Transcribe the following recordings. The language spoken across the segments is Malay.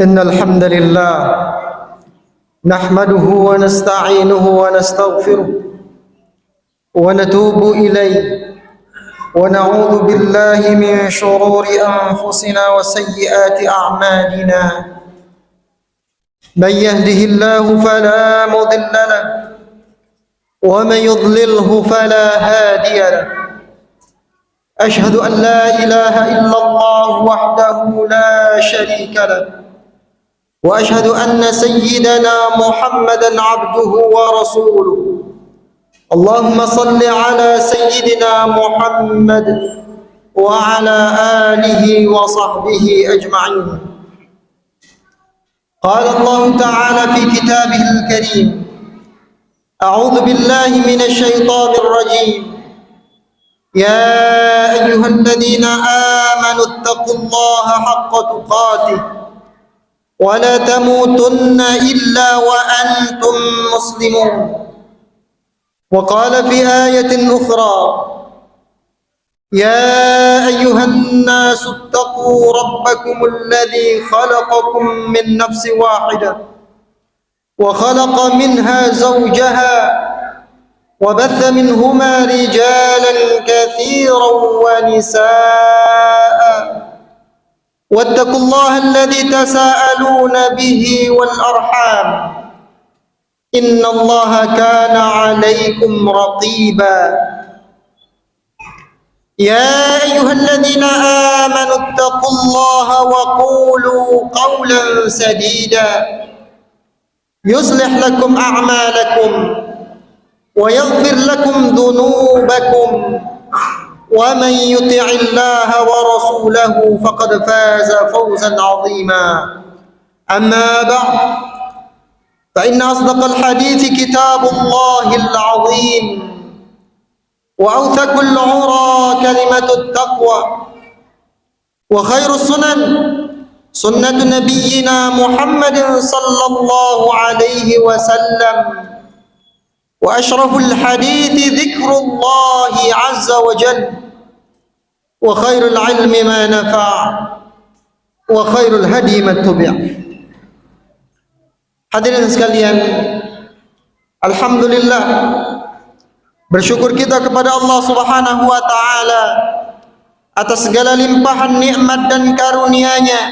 إن الحمد لله نحمده ونستعينه ونستغفره ونتوب إليه ونعوذ بالله من شرور أنفسنا وسيئات أعمالنا. من يهده الله فلا مضل له ومن يضلله فلا هادي له. أشهد أن لا إله إلا الله وحده لا شريك له وأشهد أن سيدنا محمدا عبده ورسوله. اللهم صل على سيدنا محمد وعلى آله وصحبه أجمعين. قال الله تعالى في كتابه الكريم: أعوذ بالله من الشيطان الرجيم. يا أيها الذين آمنوا اتقوا الله حق تقاته ولا تموتن إلا وأنتم مسلمون. وقال في آية أخرى: يا أيها الناس اتقوا ربكم الذي خلقكم من نفس واحدة وخلق منها زوجها وبث منهما رجالا كثيرا ونساء واتقوا الله الذي تساءلون به والأرحام إن الله كان عليكم رقيبا. يا أيها الذين آمنوا اتقوا الله وقولوا قولا سديدا يصلح لكم أعمالكم ويغفر لكم ذنوبكم ومن يطع الله ورسوله فقد فاز فوزا عظيما. أما بعد فإن أصدق الحديث كتاب الله العظيم وأوثق العرى كلمة التقوى وخير السنن سنة نبينا محمد صلى الله عليه وسلم وأشرف الحديث ذكر الله عز وجل وخير العلم ما نفع وخير الهدي ما اتبع. Hadirin sekalian, alhamdulillah, bersyukur kita kepada Allah Subhanahu wa taala atas segala limpahan nikmat dan karunia-Nya.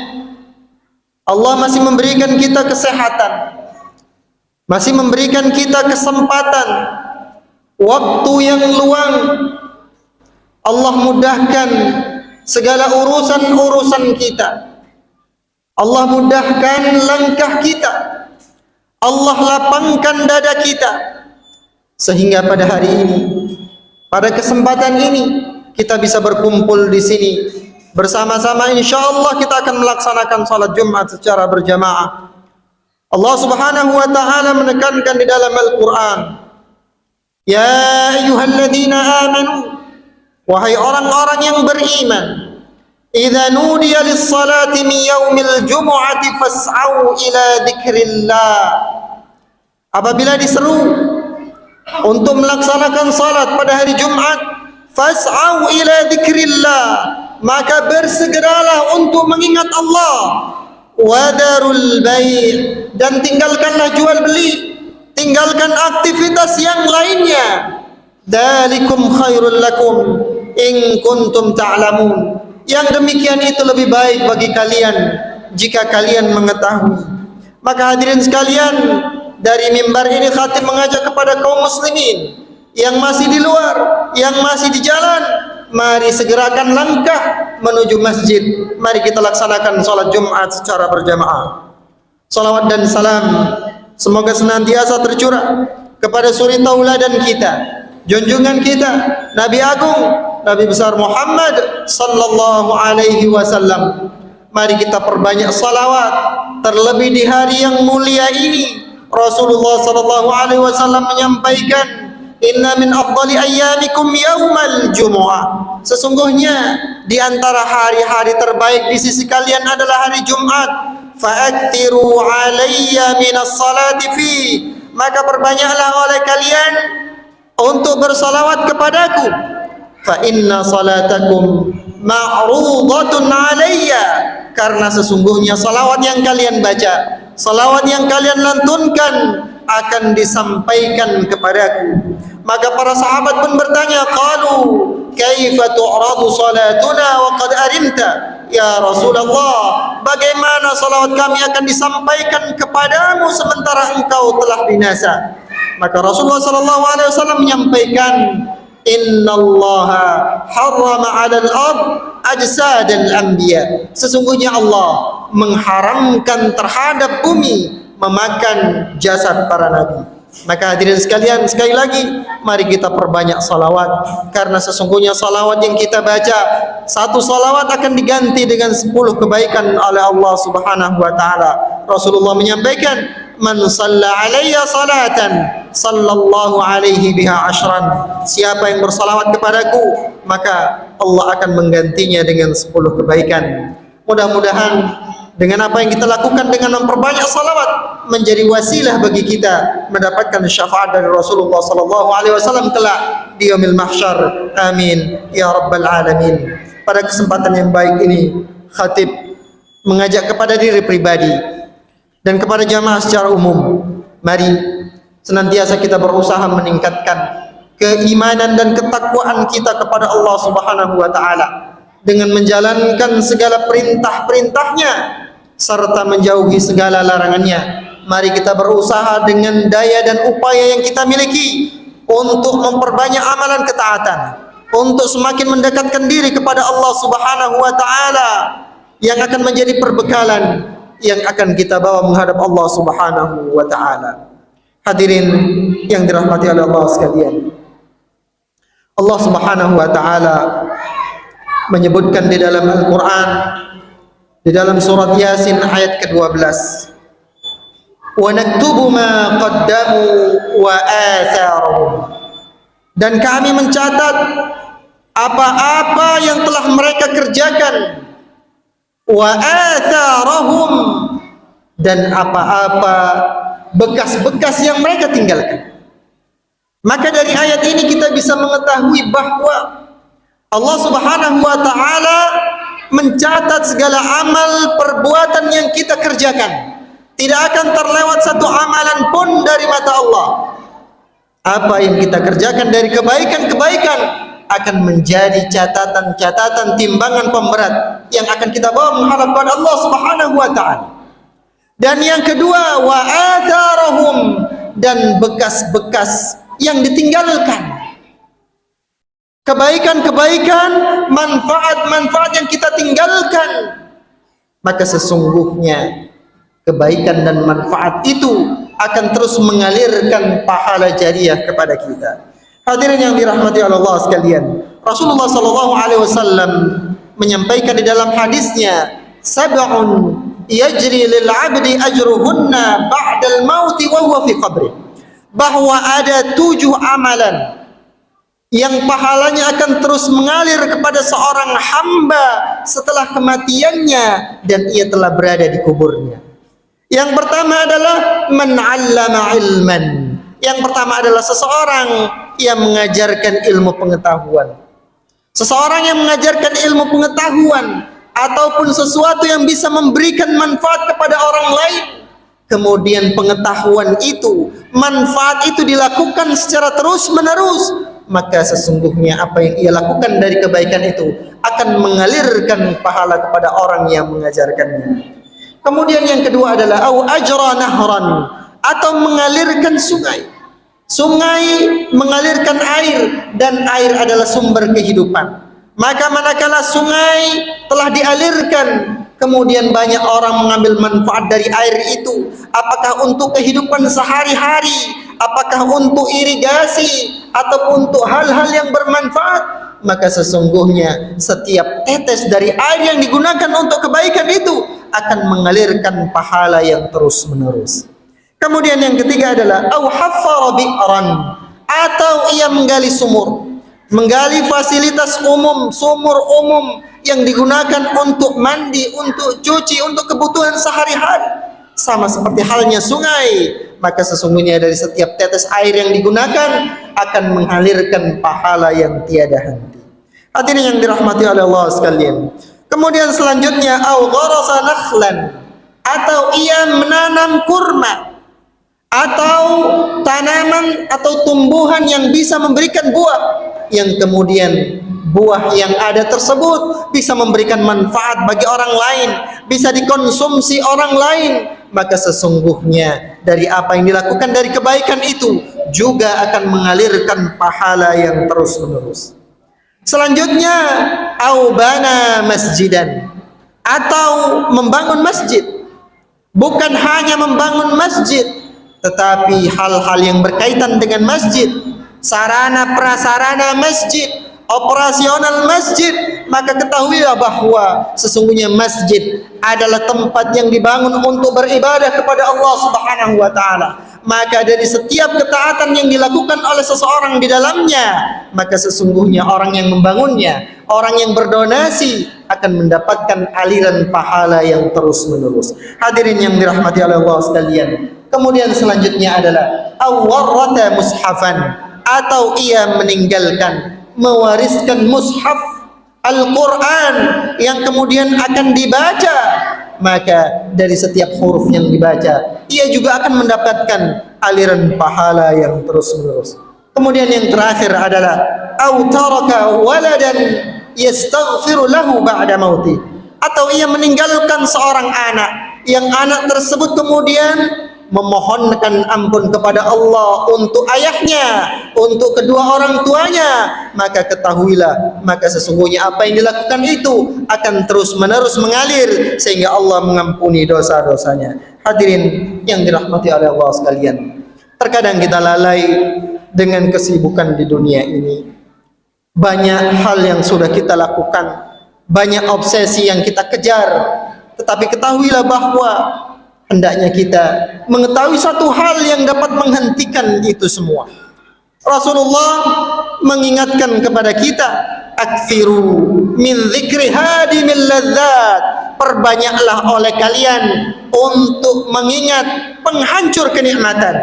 Allah masih memberikan kita kesehatan, masih memberikan kita kesempatan, waktu yang luang. Allah mudahkan segala urusan-urusan kita. Allah mudahkan langkah kita. Allah lapangkan dada kita. Sehingga pada hari ini, pada kesempatan ini, kita bisa berkumpul di sini bersama-sama. Insyaallah kita akan melaksanakan salat Jumat secara berjamaah. Allah Subhanahu wa taala menekankan di dalam Al-Qur'an, ya ayyuhalladzina amanu, wahai orang-orang yang beriman, idza nudiya lis-salati min yaumil jumu'ati fas'au ila dzikrillah. Apabila diseru untuk melaksanakan salat pada hari Jumat, fas'au ila dzikrillah, maka bersegeralah untuk mengingat Allah. Wadarul bai', dan tinggalkanlah jual beli, tinggalkan aktivitas yang lainnya. Dzalikum khairul lakum in kuntum ta'lamun. Yang demikian itu lebih baik bagi kalian jika kalian mengetahui. Maka hadirin sekalian, dari mimbar ini khatib mengajak kepada kaum muslimin yang masih di luar, yang masih di jalan, mari segerakan langkah menuju masjid. Mari kita laksanakan salat Jumat secara berjamaah. Salawat dan salam semoga senantiasa tercurah kepada suri tauladan kita, junjungan kita, Nabi Agung, Nabi besar Muhammad sallallahu alaihi wasallam. Mari kita perbanyak salawat, terlebih di hari yang mulia ini. Rasulullah sallallahu alaihi wasallam menyampaikan, inna min afdali ayyamikum yaumal jumu'ah. Sesungguhnya di antara hari-hari terbaik di sisi kalian adalah hari Jumat. Fa'aktiru alayya minas salati fi, maka perbanyaklah oleh kalian untuk bersalawat kepadaku. Fa inna salatakum ma'rudatun alayya, karena sesungguhnya salawat yang kalian baca, salawat yang kalian lantunkan akan disampaikan kepadaku. Maka para sahabat pun bertanya, qalu kaifa tu'radu salatuna wa qad arimta, ya Rasulullah, bagaimana salawat kami akan disampaikan kepadamu sementara engkau telah binasa? Maka Rasulullah sallallahu alaihi wasallam menyampaikan, innallaha harrama 'alal ard ajsadal anbiya, sesungguhnya Allah mengharamkan terhadap bumi memakan jasad para nabi. Maka hadirin sekalian, sekali lagi mari kita perbanyak salawat, karena sesungguhnya salawat yang kita baca, satu salawat akan diganti dengan 10 kebaikan oleh Allah Subhanahu wa taala. Rasulullah menyampaikan, man shalla alayya salatan sallallahu alaihi biha ashran, siapa yang bersalawat kepadaku maka Allah akan menggantinya dengan 10 kebaikan. Mudah-mudahan dengan apa yang kita lakukan dengan memperbanyak salawat menjadi wasilah bagi kita mendapatkan syafaat dari Rasulullah sallallahu alaihi wasallam kelak di yaumil mahsyar. Amin ya rabbal alamin. Pada kesempatan yang baik ini, khatib mengajak kepada diri pribadi dan kepada jamaah secara umum, mari senantiasa kita berusaha meningkatkan keimanan dan ketakwaan kita kepada Allah Subhanahu wa taala dengan menjalankan segala perintah-perintahnya serta menjauhi segala larangannya. Mari kita berusaha dengan daya dan upaya yang kita miliki untuk memperbanyak amalan ketaatan, untuk semakin mendekatkan diri kepada Allah Subhanahu wa taala, yang akan menjadi perbekalan yang akan kita bawa menghadap Allah Subhanahu wa taala. Hadirin yang dirahmati oleh Allah sekalian, Allah Subhanahu wa taala menyebutkan di dalam Al-Qur'an, di dalam surat Yasin ayat ke-12, wa naktubu ma qaddamu wa atharuhum, dan kami mencatat apa-apa yang telah mereka kerjakan, wa atharuhum, dan apa-apa bekas-bekas yang mereka tinggalkan. Maka dari ayat ini kita bisa mengetahui bahwa Allah Subhanahu wa taala mencatat segala amal perbuatan yang kita kerjakan. Tidak akan terlewat satu amalan pun dari mata Allah. Apa yang kita kerjakan dari kebaikan-kebaikan akan menjadi catatan-catatan, timbangan pemberat yang akan kita bawa menghadap kepada Allah Subhanahu wa taala. Dan yang kedua, wa atharahum, dan bekas-bekas yang ditinggalkan. Kebaikan-kebaikan, manfaat-manfaat yang kita tinggalkan, maka sesungguhnya kebaikan dan manfaat itu akan terus mengalirkan pahala jariah kepada kita. Hadirin yang dirahmati Allah sekalian, Rasulullah sallallahu alaihi wasallam menyampaikan di dalam hadisnya, sab'un yajri lil 'abdi ajruhunna ba'dal mauti wa huwa fi qabri, bahwa ada 7 amalan yang pahalanya akan terus mengalir kepada seorang hamba setelah kematiannya dan ia telah berada di kuburnya. Yang pertama adalah man 'allama ilman. Yang pertama adalah seseorang yang mengajarkan ilmu pengetahuan. Seseorang yang mengajarkan ilmu pengetahuan ataupun sesuatu yang bisa memberikan manfaat kepada orang lain. Kemudian pengetahuan itu, manfaat itu dilakukan secara terus-menerus, maka sesungguhnya apa yang ia lakukan dari kebaikan itu akan mengalirkan pahala kepada orang yang mengajarkannya. Kemudian yang kedua adalah au ajra nahran, atau mengalirkan sungai. Sungai mengalirkan air, dan air adalah sumber kehidupan. Maka manakala sungai telah dialirkan, kemudian banyak orang mengambil manfaat dari air itu, apakah untuk kehidupan sehari-hari, apakah untuk irigasi, atau untuk hal-hal yang bermanfaat, maka sesungguhnya setiap tetes dari air yang digunakan untuk kebaikan itu akan mengalirkan pahala yang terus-menerus. Kemudian yang ketiga adalah au haffara bi'ran, atau ia menggali sumur, menggali fasilitas umum, sumur umum yang digunakan untuk mandi, untuk cuci, untuk kebutuhan sehari-hari. Sama seperti halnya sungai, maka sesungguhnya dari setiap tetes air yang digunakan akan mengalirkan pahala yang tiada henti. Hadirin yang dirahmati oleh Allah sekalian. Kemudian selanjutnya au gharasa nakhlan, atau ia menanam kurma atau tanaman atau tumbuhan yang bisa memberikan buah, yang kemudian buah yang ada tersebut bisa memberikan manfaat bagi orang lain, bisa dikonsumsi orang lain, maka sesungguhnya dari apa yang dilakukan dari kebaikan itu juga akan mengalirkan pahala yang terus menerus. Selanjutnya au bana masjidan, atau membangun masjid. Bukan hanya membangun masjid, tetapi hal-hal yang berkaitan dengan masjid, sarana prasarana masjid, operasional masjid. Maka ketahuilah bahwa sesungguhnya masjid adalah tempat yang dibangun untuk beribadah kepada Allah Subhanahu wa taala. Maka dari setiap ketaatan yang dilakukan oleh seseorang di dalamnya, maka sesungguhnya orang yang membangunnya, orang yang berdonasi akan mendapatkan aliran pahala yang terus menerus. Hadirin yang dirahmati oleh Allah sekalian. Kemudian selanjutnya adalah awarrata mushafan, atau ia meninggalkan, mewariskan mushaf Al-Quran yang kemudian akan dibaca, maka dari setiap huruf yang dibaca ia juga akan mendapatkan aliran pahala yang terus menerus. Kemudian yang terakhir adalah au taraka waladan yastaghfiru lahu ba'da mauti, atau ia meninggalkan seorang anak yang anak tersebut kemudian memohonkan ampun kepada Allah untuk ayahnya, untuk kedua orang tuanya, maka ketahuilah, maka sesungguhnya apa yang dilakukan itu akan terus menerus mengalir sehingga Allah mengampuni dosa-dosanya. Hadirin yang dirahmati oleh Allah sekalian, terkadang kita lalai dengan kesibukan di dunia ini. Banyak hal yang sudah kita lakukan, banyak obsesi yang kita kejar, tetapi ketahuilah bahwa hendaknya kita mengetahui satu hal yang dapat menghentikan itu semua. Rasulullah mengingatkan kepada kita, aktsiru min dzikri hadimil ladzat, perbanyaklah oleh kalian untuk mengingat penghancur kenikmatan,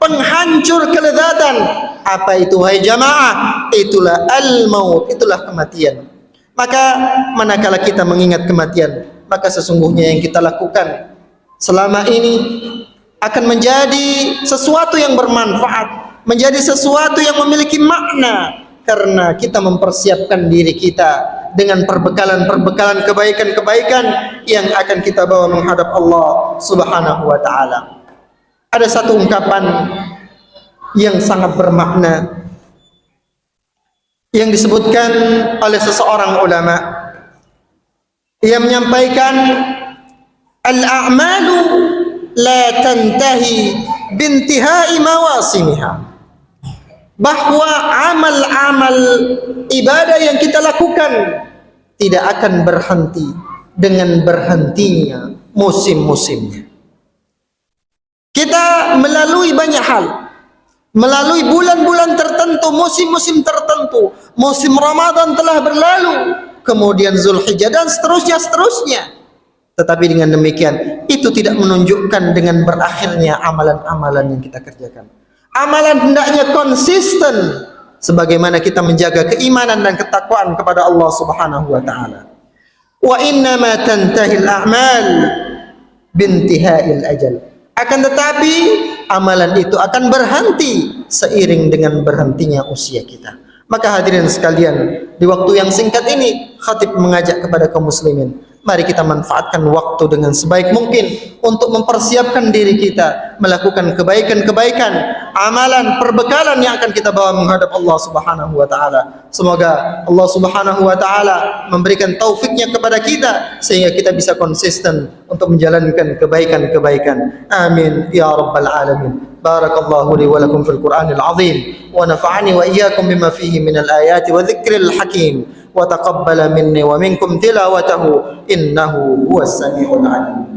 penghancur kelezatan. Apa itu hai jamaah? Itulah al-maut, itulah kematian. Maka manakala kita mengingat kematian, maka sesungguhnya yang kita lakukan selama ini akan menjadi sesuatu yang bermanfaat, menjadi sesuatu yang memiliki makna, karena kita mempersiapkan diri kita dengan perbekalan-perbekalan kebaikan-kebaikan yang akan kita bawa menghadap Allah Subhanahu wa taala. Ada satu ungkapan yang sangat bermakna yang disebutkan oleh seseorang ulama. Ia menyampaikan, al-a'malu la tantahi bintihai mawasimiha, bahwa amal-amal ibadah yang kita lakukan tidak akan berhenti dengan berhentinya musim-musimnya. Kita melalui banyak hal, melalui bulan-bulan tertentu, musim-musim tertentu. Musim Ramadan telah berlalu, kemudian Zulhijjah dan seterusnya. Tetapi dengan demikian itu tidak menunjukkan dengan berakhirnya amalan-amalan yang kita kerjakan. Amalan hendaknya konsisten sebagaimana kita menjaga keimanan dan ketakwaan kepada Allah Subhanahu wa taala. Wa innama tantahil a'mal bintihail ajal. Akan tetapi amalan itu akan berhenti seiring dengan berhentinya usia kita. Maka hadirin sekalian, di waktu yang singkat ini khatib mengajak kepada kaum muslimin, mari kita manfaatkan waktu dengan sebaik mungkin untuk mempersiapkan diri kita melakukan kebaikan-kebaikan, amalan, perbekalan yang akan kita bawa menghadap Allah Subhanahu wa taala. Semoga Allah Subhanahu wa taala memberikan taufiknya kepada kita sehingga kita bisa konsisten untuk menjalankan kebaikan-kebaikan. Amin ya rabbal alamin. Barakallahu li wa lakum fil Qur'anil azim wa nafa'ani wa iyyakum bima fihi minal ayati wa dzikril hakim. وتقبل مني ومنكم تلاوته إنه هو السميع العليم.